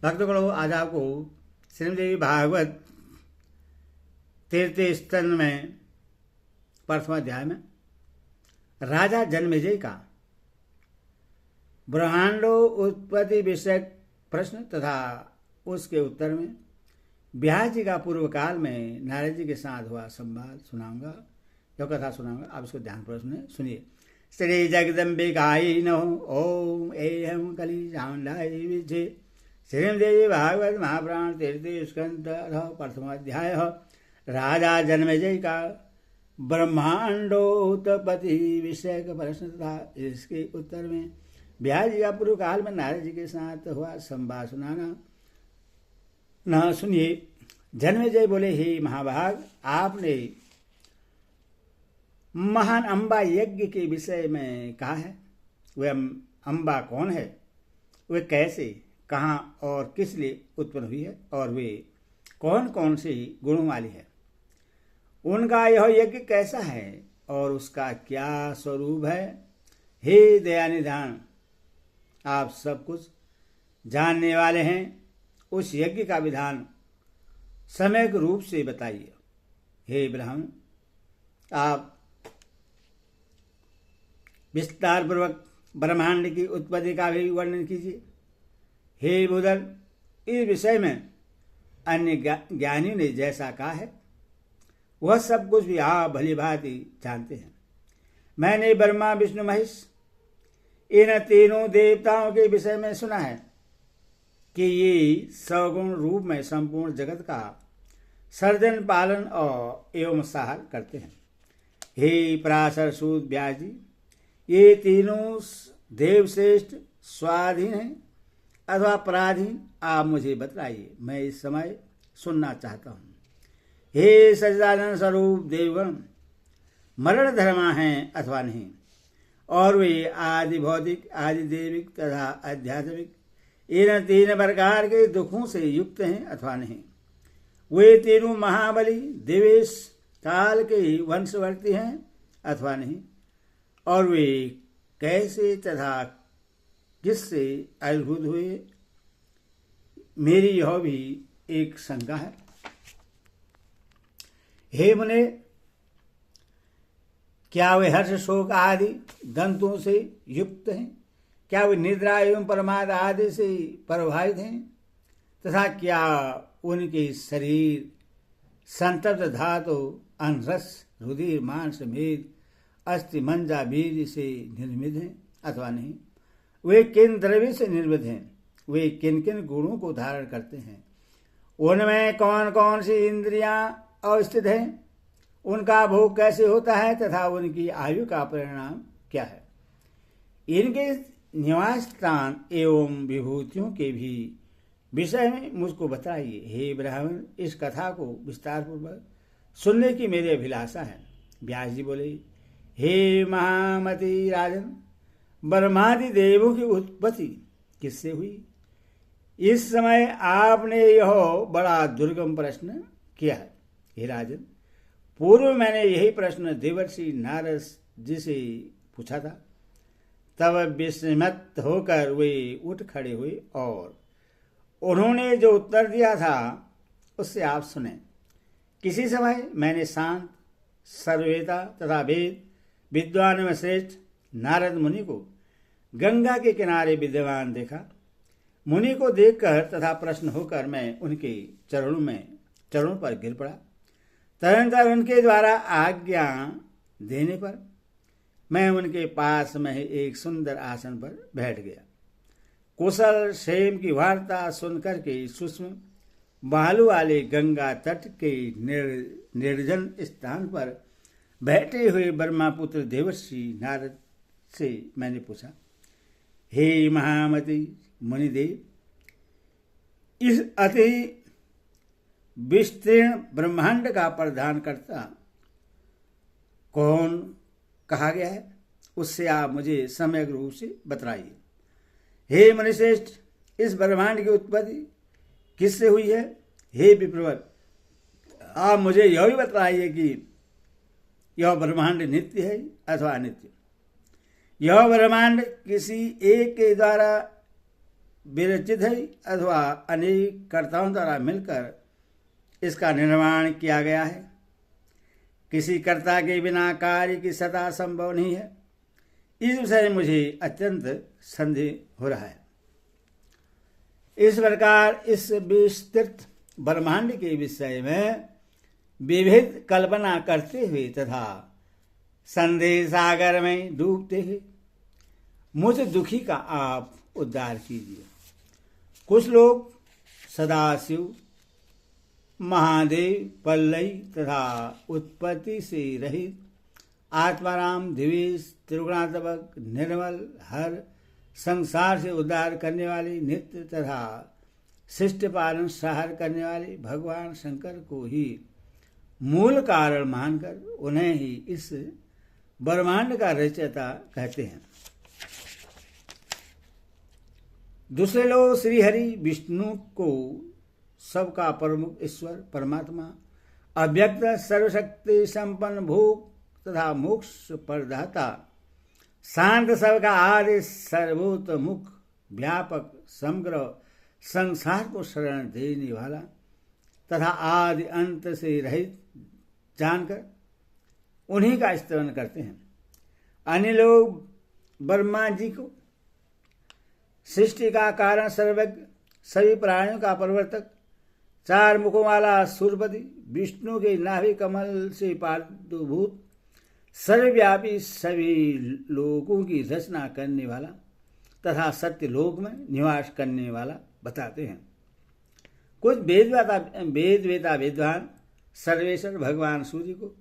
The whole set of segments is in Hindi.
भक्तगणों, आज आपको श्रीमद्देवी भागवत तृतीय स्कंद में प्रथम अध्याय में राजा जन्मेजय का ब्रह्मांडो उत्पत्ति विषयक प्रश्न तथा उसके उत्तर में व्यास जी का पूर्व काल में नारद जी के साथ हुआ संवाद सुनाऊंगा, जो कथा सुनाऊंगा। आप इसको ध्यानपूर्वक सुनिए। श्री जगदम्बिकायै नमः। ओम एहम कली चामुंडाय विद्ये। श्रीमद्देवी भागवत महापुराण तृतीय स्कंद प्रथम अध्याय राजा जन्मेजय का ब्रह्मांडोत्पत्ति विषय का प्रश्न तथा इसके उत्तर में व्यास जी का पूर्व काल में नारद जी के साथ हुआ संवाद सुनाना न सुनिए। जन्मेजय बोले, हे महाभाग, आपने महान अम्बा यज्ञ के विषय में कहा है। वह अम्बा कौन है, वे कैसे, कहाँ और किस लिए उत्पन्न हुई है, और वे कौन कौन से गुणों वाली है, उनका यह यज्ञ कैसा है और उसका क्या स्वरूप है। हे दयानिधान, आप सब कुछ जानने वाले हैं, उस यज्ञ का विधान सम्यक रूप से बताइए। हे ब्राह्मण, आप विस्तार पूर्वक ब्रह्मांड की उत्पत्ति का भी वर्णन कीजिए। हे बुधन, इस विषय में अन्य ज्ञानी ने जैसा कहा है वह सब कुछ भी आप भली भांति जानते हैं। मैंने ब्रह्मा विष्णु महेश इन तीनों देवताओं के विषय में सुना है कि ये सगुण रूप में संपूर्ण जगत का सर्जन पालन और एवं सहार करते हैं। हे पराशर सूत व्यास जी, ये तीनों देवश्रेष्ठ स्वाधीन हैं अथवा पराधीन, आप मुझे बताइए, मैं इस समय सुनना चाहता हूँ। हे सच्चिदानंद स्वरूप देवगण, मरण धर्मा हैं अथवा नहीं, और वे आदि भौतिक, आदि देविक तथा आध्यात्मिक इन तीन प्रकार के दुखों से युक्त हैं अथवा नहीं। वे तीनों महाबली देवेश काल के वंशवर्ती हैं अथवा नहीं, और वे कैसे तथा किससे आविर्भूत हुए, मेरी यह भी एक शंका है। हे मुने, क्या वे हर्ष शोक आदि दंतों से युक्त हैं? क्या वे निद्रा एवं प्रमाद आदि से प्रभावित हैं? तथा क्या उनके शरीर संतप्त धातु, अनरस, रुधिर, मांस, मेद, अस्थि, मंजा, बीज से निर्मित हैं अथवा नहीं? वे किन द्रव्य से निर्मित हैं? वे किन किन गुणों को धारण करते हैं? उनमें कौन कौन सी इंद्रियां अवस्थित हैं? उनका भोग कैसे होता है तथा उनकी आयु का परिणाम क्या है? इनके निवास स्थान एवं विभूतियों के भी विषय में मुझको बताइए। हे ब्राह्मण, इस कथा को विस्तार पूर्वक सुनने की मेरी अभिलाषा है। व्यास जी बोले, हे महामति राजन, ब्रह्मादि देवों की उत्पत्ति किससे हुई? इस समय आपने यह बड़ा दुर्गम प्रश्न किया है। हे राजन, पूर्व मैंने यही प्रश्न देवर्षि नारद जी से पूछा था। तब विस्मित होकर वे उठ खड़े हुए और उन्होंने जो उत्तर दिया था उससे आप सुने। किसी समय मैंने शांत, सर्ववेता तथा वेद विद्वान में श्रेष्ठ नारद मुनि को गंगा के किनारे विद्यमान देखा। मुनि को देखकर तथा प्रश्न होकर मैं उनके चरणों पर गिर पड़ा। तदनंतर उनके द्वारा आज्ञा देने पर मैं उनके पास में एक सुंदर आसन पर बैठ गया। कुशल क्षेम की वार्ता सुनकर के सूक्ष्म बालू वाले गंगा तट के निर्जन स्थान पर बैठे हुए ब्रह्मापुत्र देवर्षि नारद से मैंने पूछा, हे महामति मुनिदेव, इस अति विस्तीर्ण ब्रह्मांड का प्रधान करता कौन कहा गया है, उससे आप मुझे सम्यक रूप से बतलाइए। हे मुनिश्रेष्ठ, इस ब्रह्मांड की उत्पत्ति किससे हुई है? हे विप्रवर, आप मुझे यह भी बतलाइए कि यह ब्रह्मांड नित्य है अथवा अनित्य। यह ब्रह्मांड किसी एक के द्वारा विरचित है अथवा अनेक कर्ताओं द्वारा मिलकर इसका निर्माण किया गया है। किसी कर्ता के बिना कार्य की सदा संभव नहीं है। इस विषय में मुझे अत्यंत संदेह हो रहा है। इस प्रकार इस विस्तृत ब्रह्मांड के विषय में विविध कल्पना करते हुए तथा संदेह सागर में डूबते हुए मुझ दुखी का आप उद्धार कीजिए। कुछ लोग सदाशिव, महादेव, पल्लई तथा उत्पत्ति से रहित आत्माराम, द्विवेश, त्रिगुणात्मक, निर्मल, हर, संसार से उद्धार करने वाले, नित्य तथा शिष्ट पालन सहार करने वाले भगवान शंकर को ही मूल कारण मानकर उन्हें ही इस ब्रह्मांड का रचयिता कहते हैं। दूसरे लोग श्री हरि विष्णु को सबका प्रमुख ईश्वर परमात्मा, अव्यक्त सर्वशक्ति संपन्न भोग तथा मोक्ष प्रदाता, शांत सबका आदि सर्वोत्तमुख व्यापक समग्र संसार को शरण देने वाला तथा आदि अंत से रहित जानकर उन्हीं का स्तवन करते हैं। अन्य लोग ब्रह्मा जी को सृष्टि का कारण, सर्वज्ञ, सभी प्राणियों का प्रवर्तक, चार मुखों वाला सूर्यपति, विष्णु के नाभि कमल से प्रादुर्भूत, सर्वव्यापी, सभी लोगों की रचना करने वाला तथा सत्य लोक में निवास करने वाला बताते हैं। कुछ वेदवेता विद्वान सर्वेश्वर भगवान सूर्य को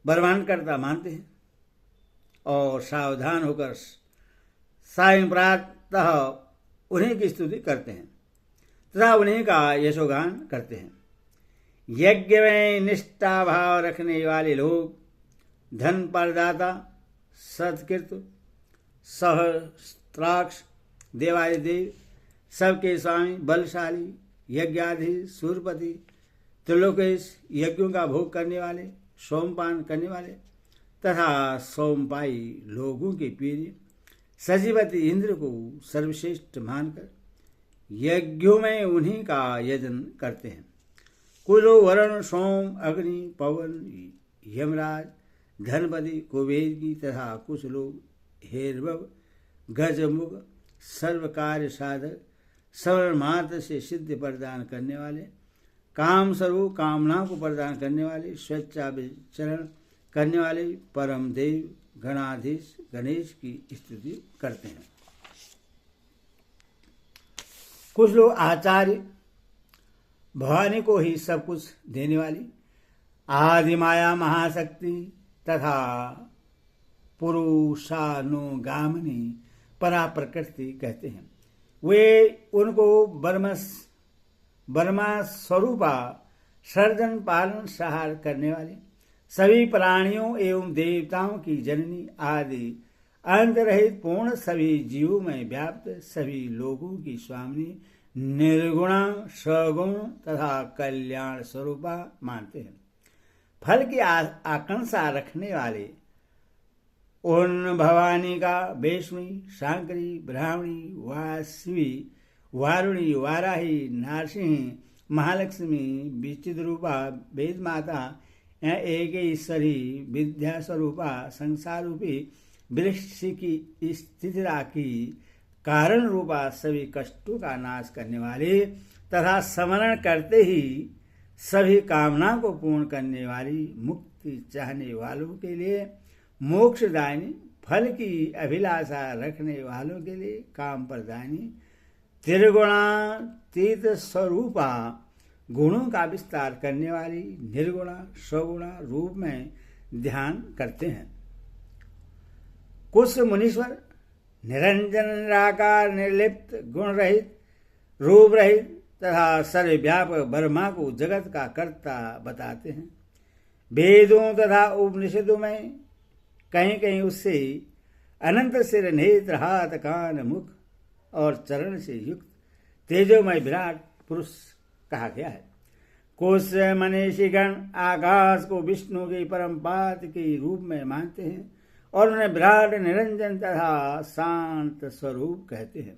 ब्रह्मांडकर्ता मानते हैं और सावधान होकर सायं प्रातः उन्हीं की स्तुति करते हैं तथा उन्हीं का यशोगान करते हैं। यज्ञ में निष्ठा भाव रखने वाले लोग धन प्रदाता, सत्कृत, सहस्त्राक्ष, देवादिदेव, सबके स्वामी, बलशाली, यज्ञाधीश, सूर्यपति, त्रिलोकेश, यज्ञों का भोग करने वाले, सोमपान करने वाले तथा सोमपाई लोगों के प्रिय सजीवती इंद्र को सर्वश्रेष्ठ मानकर यज्ञों में उन्हीं का यजन करते हैं। कुछ लोग वरुण, सोम, अग्नि, पवन, यमराज, धनपति, कुबेर की तथा कुछ लोग हेरवव, गजमुख, सर्व कार्य साधक, श्रवण मात्र से सिद्धि प्रदान करने वाले, काम स्वरूप कामना को प्रदान करने वाले, स्वेच्छा विचरण करने वाले परम देव गणाधीश गणेश की स्तुति करते हैं। कुछ लोग आचार्य, भवानी को ही सब कुछ देने वाली आदि माया महाशक्ति तथा पुरुषानुगामिनी परा प्रकृति कहते हैं। वे उनको ब्रह्मा स्वरूपा सर्जन पालन सहार करने वाले, सभी प्राणियों एवं देवताओं की जननी आदि अंत रहित पूर्ण सभी जीवों में व्याप्त सभी लोगों की स्वामिनी, निर्गुणा, सगुण तथा कल्याण स्वरूपा मानते हैं। फल की आकांक्षा रखने वाले उन भवानी का वेश्मी, शांकरी, ब्राह्मणी, वासवी, वारुणी, वाराही, नारसिंह, महालक्ष्मी, विचिद्रूपा, वेद माता, एकेश्वरी, विद्या स्वरूपा, संसार रूपी वृक्ष की स्थितिरा की कारण रूपा सभी कष्टों का नाश करने वाली तथा स्मरण करते ही सभी कामना को पूर्ण करने वाली, मुक्ति चाहने वालों के लिए मोक्षदायिनी, फल की अभिलाषा रखने वालों के लिए काम प्रदायिनी, त्रिगुणातीत स्वरूपा, गुणों का विस्तार करने वाली, निर्गुणा स्वगुणा रूप में ध्यान करते हैं। कुछ मुनीश्वर निरंजन, निराकार, निर्लिप्त, गुण रहित, रूप रहित तथा सर्वव्यापक ब्रह्मा को जगत का कर्ता बताते हैं। वेदों तथा उपनिषदों में कहीं कहीं उससे अनंत सिर, नेत्र, हाथ, कान, मुख और चरण से युक्त तेजोमय विराट पुरुष कहा गया है। कुछ मनीषीगण आकाश को विष्णु के परम पात के रूप में मानते हैं और उन्हें विराट, निरंजन तथा शांत स्वरूप कहते हैं।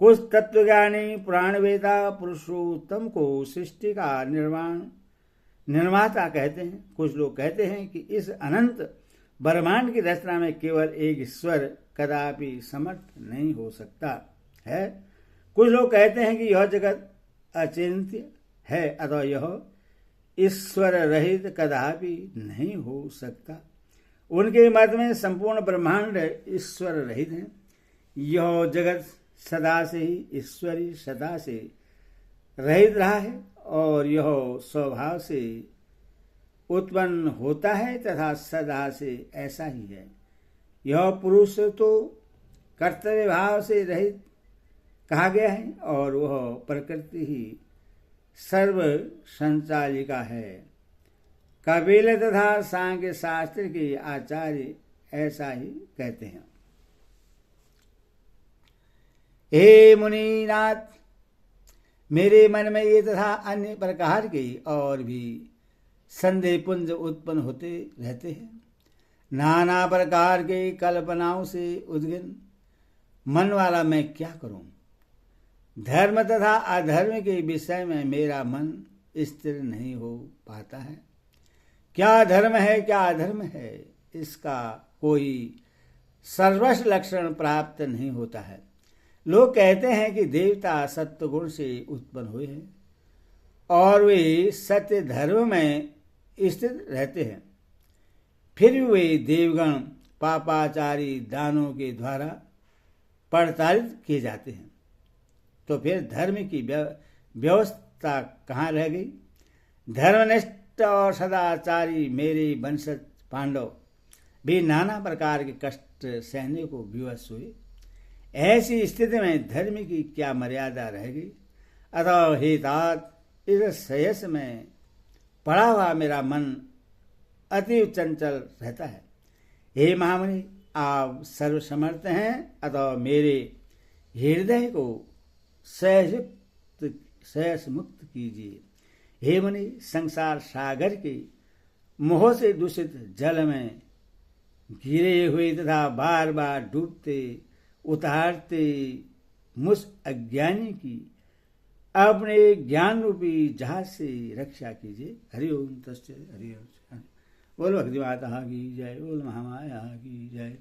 कुछ तत्वज्ञानी पुराण वेदा पुरुषोत्तम को सृष्टि का निर्माता कहते हैं। कुछ लोग कहते हैं कि इस अनंत ब्रह्मांड की रचना में केवल एक ईश्वर कदापि समर्थ नहीं हो सकता है। कुछ लोग कहते हैं कि यह जगत अचिंत्य है, अतः यह ईश्वर रहित कदापि नहीं हो सकता। उनके मत में संपूर्ण ब्रह्मांड ईश्वर रहित है। यह जगत सदा से ही ईश्वरी सदा से रहित रहा है और यह स्वभाव से उत्पन्न होता है तथा सदा से ऐसा ही है। यह पुरुष तो कर्तव्य भाव से रहित कहा गया है और वह प्रकृति ही सर्व संचालिका है। कपिल तथा सांख्य शास्त्र के आचार्य ऐसा ही कहते हैं। हे मुनिनाथ, मेरे मन में ये तथा अन्य प्रकार के और भी संदेह पुंज उत्पन्न होते रहते हैं। नाना प्रकार के कल्पनाओं से उद्गिन मन वाला मैं क्या करूं? धर्म तथा अधर्म के विषय में मेरा मन स्थिर नहीं हो पाता है। क्या धर्म है क्या अधर्म है, इसका कोई सर्वस्व लक्षण प्राप्त नहीं होता है। लोग कहते हैं कि देवता सत्य गुण से उत्पन्न हुए हैं और वे सत्य धर्म में स्थित रहते हैं। फिर भी वे देवगण पापाचारी दानों के द्वारा प्रताड़ित किए जाते हैं। तो फिर धर्म की व्यवस्था कहाँ रह गई? धर्मनिष्ठ और सदाचारी मेरे वंशज पांडव भी नाना प्रकार के कष्ट सहने को विवश हुए। ऐसी स्थिति में धर्म की क्या मर्यादा रह गई? अतः हे तात, इस श्रेयस में पड़ा हुआ मेरा मन अति चंचल रहता है। हे महामुनि, आप सर्वसमर्थ हैं, अतः मेरे हृदय को सहज मुक्त कीजिए। हे मुनि, संसार सागर के मोह से दूषित जल में घिरे हुए तथा बार बार डूबते उतारते मुझ अज्ञानी की अपने ज्ञान रूपी जहाज से रक्षा कीजिए। हरिओम तस्य हरिओम। बोल भक्ति माता की जय, बोल महामाया की जय।